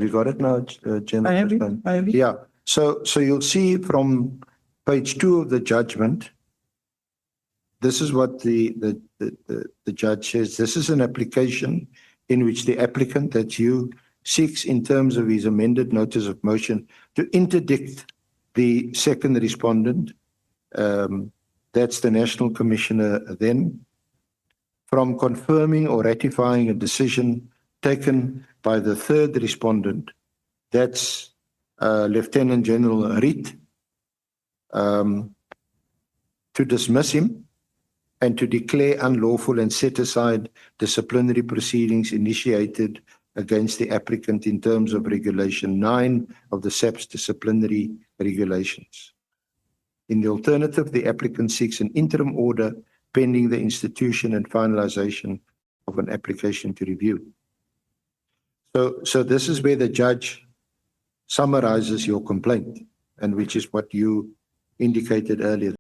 you got it now, General? I have it. President? I have it. Yeah, so you'll see from page 2 of the judgment, this is what the judge says. This is an application in which the applicant, that you, seeks in terms of his amended notice of motion to interdict the second respondent, that's the National Commissioner then, from confirming or ratifying a decision taken by the third respondent, that's Lieutenant General Riet, to dismiss him and to declare unlawful and set aside disciplinary proceedings initiated against the applicant in terms of Regulation 9 of the SAPS disciplinary regulations. In the alternative, the applicant seeks an interim order pending the institution and finalization of an application to review. So this is where the judge summarizes your complaint, and which is what you indicated earlier.